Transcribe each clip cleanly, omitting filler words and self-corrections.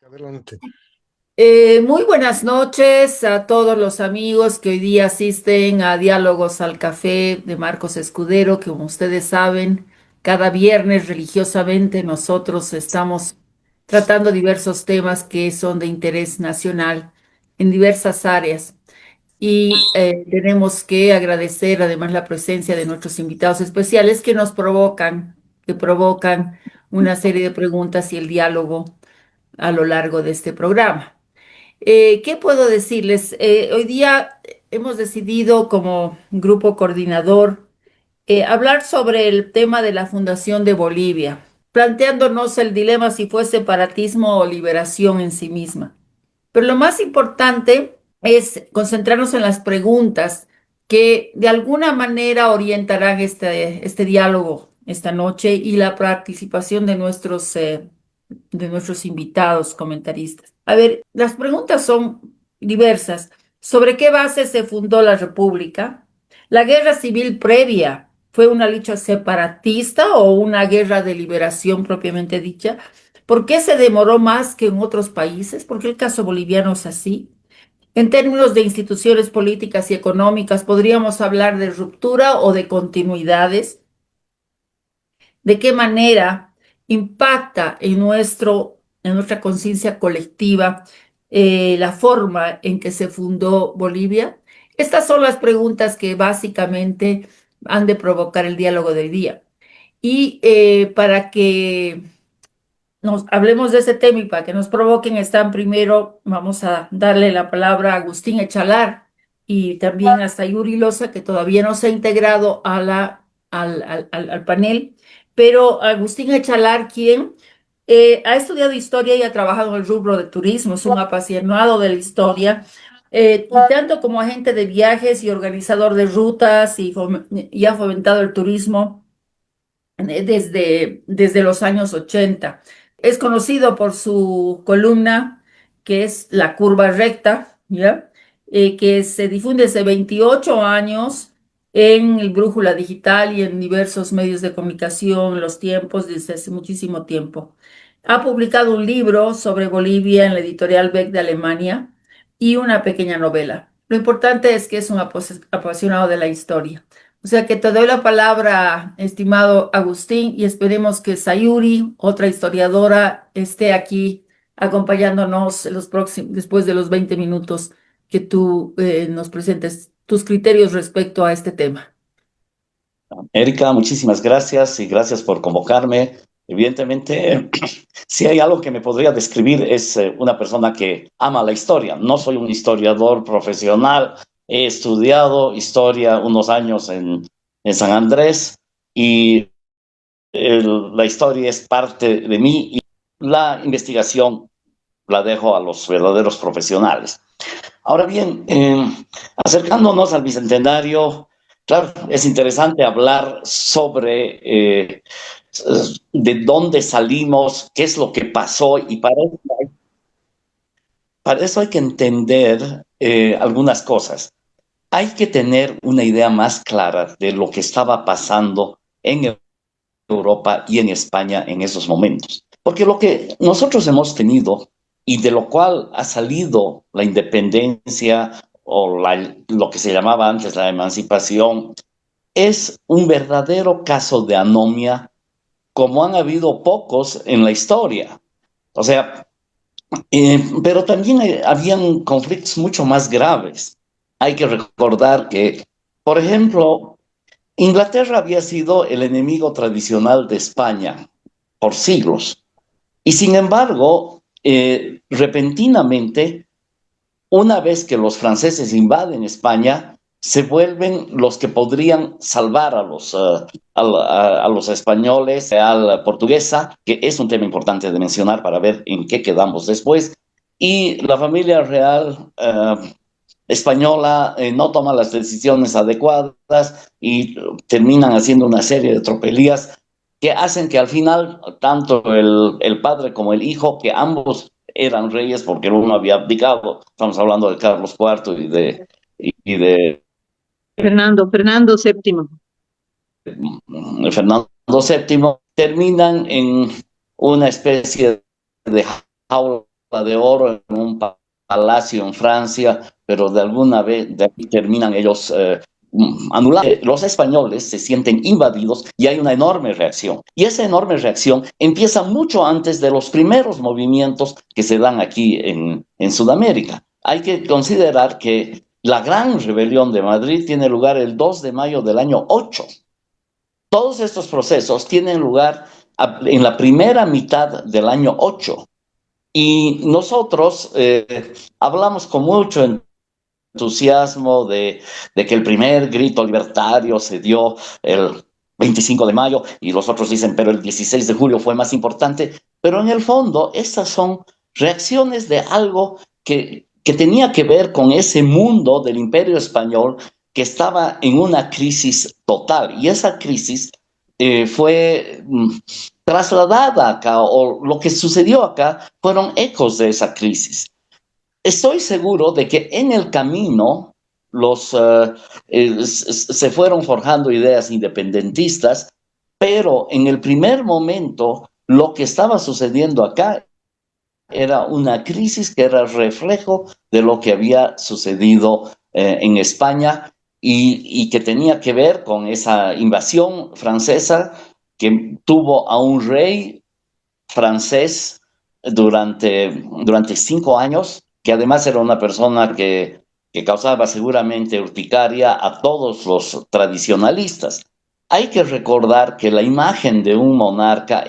Adelante. Muy buenas noches a todos los amigos que hoy día asisten a Diálogos al Café de Marcos Escudero, que como ustedes saben, cada viernes religiosamente nosotros estamos tratando diversos temas que son de interés nacional en diversas áreas. Y tenemos que agradecer además la presencia de nuestros invitados especiales que provocan una serie de preguntas y el diálogo a lo largo de este programa. ¿Qué puedo decirles? Hoy día hemos decidido como grupo coordinador hablar sobre el tema de la Fundación de Bolivia, planteándonos el dilema si fue separatismo o liberación en sí misma. Pero lo más importante es concentrarnos en las preguntas que de alguna manera orientarán este diálogo esta noche y la participación de nuestros invitados comentaristas. A ver, las preguntas son diversas. ¿Sobre qué base se fundó la República? ¿La guerra civil previa fue una lucha separatista o una guerra de liberación propiamente dicha? ¿Por qué se demoró más que en otros países? ¿Por qué el caso boliviano es así? En términos de instituciones políticas y económicas, ¿podríamos hablar de ruptura o de continuidades? ¿De qué manera impacta en nuestra conciencia colectiva la forma en que se fundó Bolivia? Estas son las preguntas que básicamente han de provocar el diálogo de hoy día. Y para que nos hablemos de ese tema y para que nos provoquen, están primero, vamos a darle la palabra a Agustín Echalar y también a Sayuri Loza, que todavía no se ha integrado al panel, pero Agustín Echalar, quien ha estudiado historia y ha trabajado en el rubro de turismo, es un apasionado de la historia, y tanto como agente de viajes y organizador de rutas y ha fomentado el turismo desde los años 80. Es conocido por su columna, que es La Curva Recta, ¿ya? Que se difunde hace 28 años en el Brújula Digital y en diversos medios de comunicación, Los Tiempos, desde hace muchísimo tiempo. Ha publicado un libro sobre Bolivia en la editorial Beck de Alemania y una pequeña novela. Lo importante es que es un apasionado de la historia. O sea que te doy la palabra, estimado Agustín, y esperemos que Sayuri, otra historiadora, esté aquí acompañándonos después de los 20 minutos que tú nos presentes tus criterios respecto a este tema. Erika, muchísimas gracias y gracias por convocarme. Evidentemente, si hay algo que me podría describir es una persona que ama la historia. No soy un historiador profesional, he estudiado historia unos años en San Andrés y la historia es parte de mí y la investigación la dejo a los verdaderos profesionales. Ahora bien, acercándonos al Bicentenario, claro, es interesante hablar sobre de dónde salimos, qué es lo que pasó, y para eso hay que entender algunas cosas. Hay que tener una idea más clara de lo que estaba pasando en Europa y en España en esos momentos. Porque lo que nosotros hemos tenido y de lo cual ha salido la independencia o lo que se llamaba antes la emancipación, es un verdadero caso de anomia, como han habido pocos en la historia. O sea, pero también habían conflictos mucho más graves. Hay que recordar que, por ejemplo, Inglaterra había sido el enemigo tradicional de España por siglos. Y sin embargo, repentinamente, una vez que los franceses invaden España, se vuelven los que podrían salvar a los españoles, a la portuguesa, que es un tema importante de mencionar para ver en qué quedamos después. Y la familia real española no toma las decisiones adecuadas y terminan haciendo una serie de tropelías que hacen que al final tanto el padre como el hijo, que ambos eran reyes porque uno había abdicado, estamos hablando de Carlos IV y de Fernando VII. Fernando VII, terminan en una especie de jaula de oro en un palacio en Francia, pero de alguna vez de ahí terminan ellos anulando. Los españoles se sienten invadidos y hay una enorme reacción. Y esa enorme reacción empieza mucho antes de los primeros movimientos que se dan aquí en Sudamérica. Hay que considerar que la gran rebelión de Madrid tiene lugar el 2 de mayo del año 8. Todos estos procesos tienen lugar en la primera mitad del año 8. Y nosotros hablamos con mucho entusiasmo de que el primer grito libertario se dio el 25 de mayo y los otros dicen, pero el 16 de julio fue más importante. Pero en el fondo, estas son reacciones de algo que tenía que ver con ese mundo del Imperio Español que estaba en una crisis total. Y esa crisis fue trasladada acá, o lo que sucedió acá fueron ecos de esa crisis. Estoy seguro de que en el camino se fueron forjando ideas independentistas, pero en el primer momento lo que estaba sucediendo acá era una crisis que era reflejo de lo que había sucedido en España y que tenía que ver con esa invasión francesa que tuvo a un rey francés durante 5 años, que además era una persona que causaba seguramente urticaria a todos los tradicionalistas. Hay que recordar que la imagen de un monarca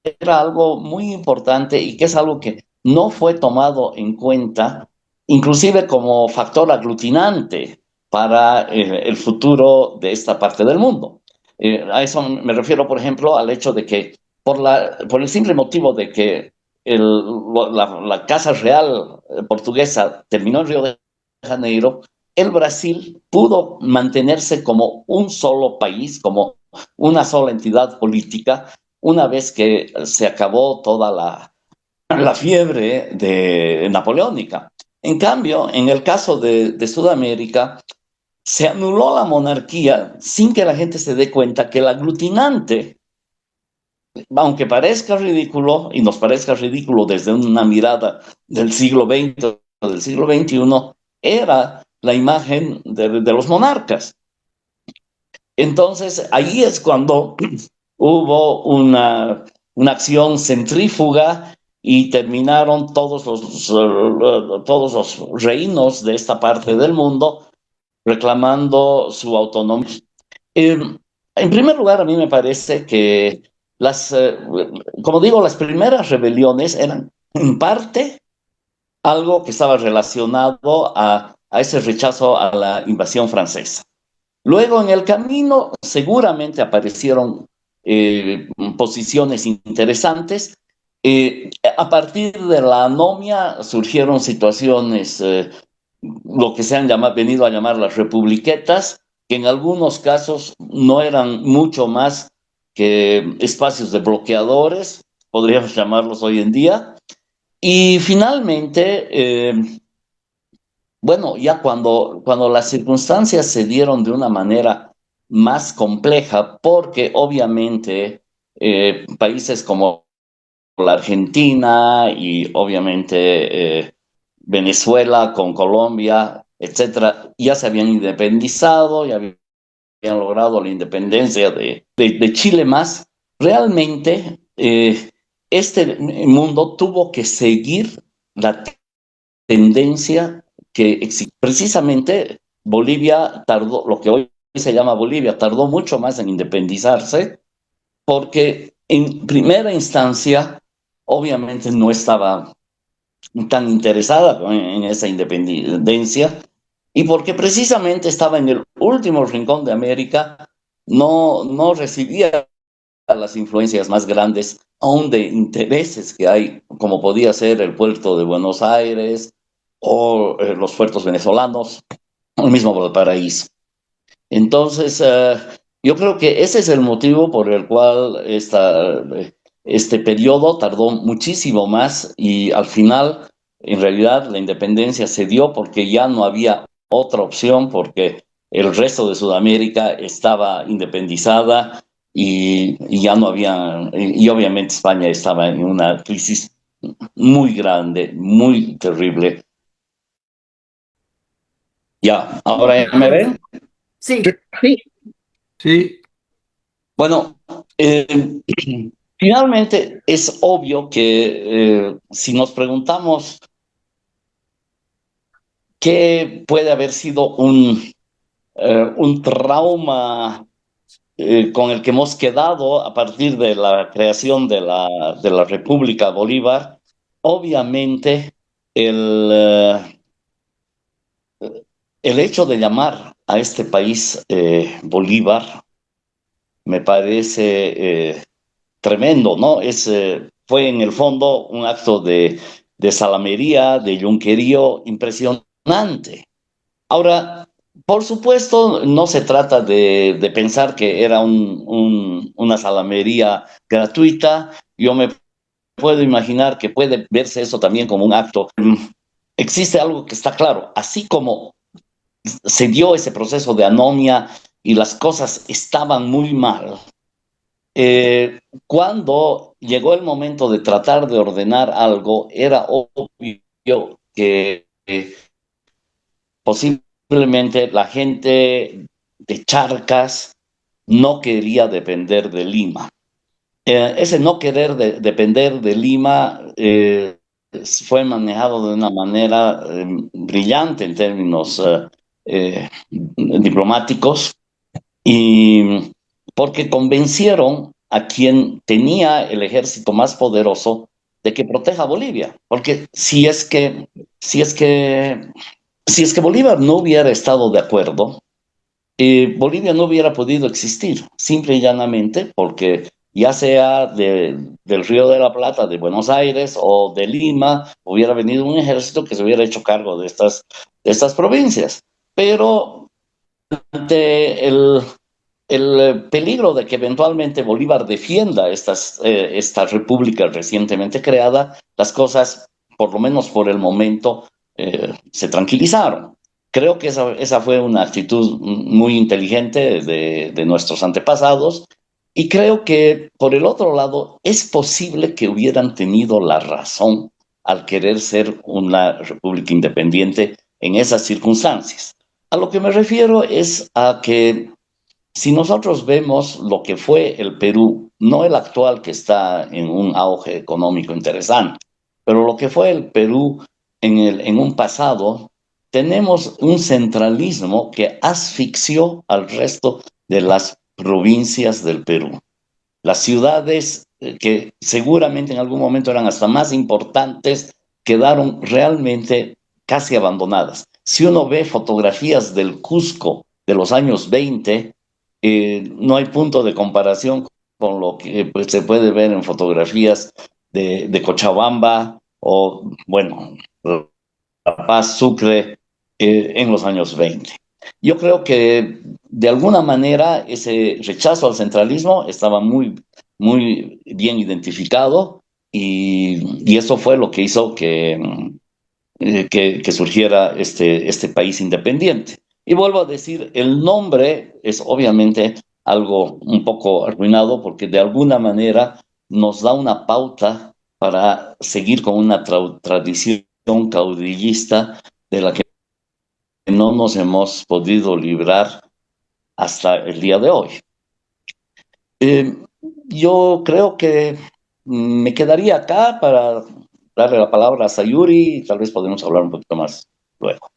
era algo muy importante y que es algo que no fue tomado en cuenta, inclusive como factor aglutinante para el futuro de esta parte del mundo. A eso me refiero, por ejemplo, al hecho de que por el simple motivo de que la Casa Real portuguesa terminó en Río de Janeiro, el Brasil pudo mantenerse como un solo país, como una sola entidad política, una vez que se acabó toda la fiebre napoleónica. En cambio, en el caso de Sudamérica, se anuló la monarquía sin que la gente se dé cuenta que el aglutinante, aunque parezca ridículo, y nos parezca ridículo desde una mirada del siglo XX o del siglo XXI, era la imagen de los monarcas. Entonces, ahí es cuando hubo una acción centrífuga y terminaron todos los reinos de esta parte del mundo reclamando su autonomía. En primer lugar, a mí me parece que como digo, las primeras rebeliones eran en parte algo que estaba relacionado a ese rechazo a la invasión francesa. Luego, en el camino, seguramente aparecieron posiciones interesantes. A partir de la anomia surgieron situaciones, lo que se han venido a llamar las republiquetas, que en algunos casos no eran mucho más que espacios de bloqueadores, podríamos llamarlos hoy en día. Y finalmente, bueno, ya cuando las circunstancias se dieron de una manera más compleja, porque obviamente países como la Argentina y obviamente Venezuela con Colombia, etcétera, ya se habían independizado, ya habían logrado la independencia de Chile más, realmente este mundo tuvo que seguir la tendencia que existe. Precisamente Bolivia tardó, lo que hoy se llama Bolivia, tardó mucho más en independizarse porque en primera instancia obviamente no estaba tan interesada en esa independencia y porque precisamente estaba en el último rincón de América, no recibía las influencias más grandes, aún de intereses que hay, como podía ser el puerto de Buenos Aires o los puertos venezolanos, o el mismo Valparaíso. Entonces, yo creo que ese es el motivo por el cual este periodo tardó muchísimo más y al final, en realidad, la independencia se dio porque ya no había otra opción, porque el resto de Sudamérica estaba independizada y ya no había, y obviamente España estaba en una crisis muy grande, muy terrible. Ya, ahora ya me ven. Sí, Sí, Sí, Bueno, finalmente es obvio que si nos preguntamos qué puede haber sido un trauma con el que hemos quedado a partir de la creación de la República Bolívar, obviamente el, eh, el hecho de llamar a este país Bolívar me parece tremendo, ¿no? Fue en el fondo un acto de salamería, de yunquerío impresionante. Ahora, por supuesto, no se trata de pensar que era una salamería gratuita. Yo me puedo imaginar que puede verse eso también como un acto. Existe algo que está claro, así como se dio ese proceso de anomia y las cosas estaban muy mal, cuando llegó el momento de tratar de ordenar algo, era obvio que posiblemente la gente de Charcas no quería depender de Lima. Ese no querer depender de Lima fue manejado de una manera brillante en términos diplomáticos, y porque convencieron a quien tenía el ejército más poderoso de que proteja a Bolivia, porque si es que Bolívar no hubiera estado de acuerdo, Bolivia no hubiera podido existir, simple y llanamente porque ya sea del Río de la Plata, de Buenos Aires o de Lima, hubiera venido un ejército que se hubiera hecho cargo de estas provincias. Pero ante el peligro de que eventualmente Bolívar defienda esta república recientemente creada, las cosas, por lo menos por el momento, se tranquilizaron. Creo que esa fue una actitud muy inteligente de nuestros antepasados, y creo que, por el otro lado, es posible que hubieran tenido la razón al querer ser una república independiente en esas circunstancias. A lo que me refiero es a que si nosotros vemos lo que fue el Perú, no el actual que está en un auge económico interesante, pero lo que fue el Perú en un pasado, tenemos un centralismo que asfixió al resto de las provincias del Perú. Las ciudades que seguramente en algún momento eran hasta más importantes, quedaron realmente casi abandonadas. Si uno ve fotografías del Cusco de los años 20, no hay punto de comparación con lo que pues, se puede ver en fotografías de Cochabamba o, bueno, La Paz, Sucre, en los años 20. Yo creo que de alguna manera ese rechazo al centralismo estaba muy bien identificado, y eso fue lo que hizo que surgiera este país independiente. Y vuelvo a decir, el nombre es obviamente algo un poco arruinado porque de alguna manera nos da una pauta para seguir con una tradición caudillista de la que no nos hemos podido librar hasta el día de hoy. Eh, yo creo que me quedaría acá para darle la palabra a Sayuri, y tal vez podemos hablar un poquito más luego.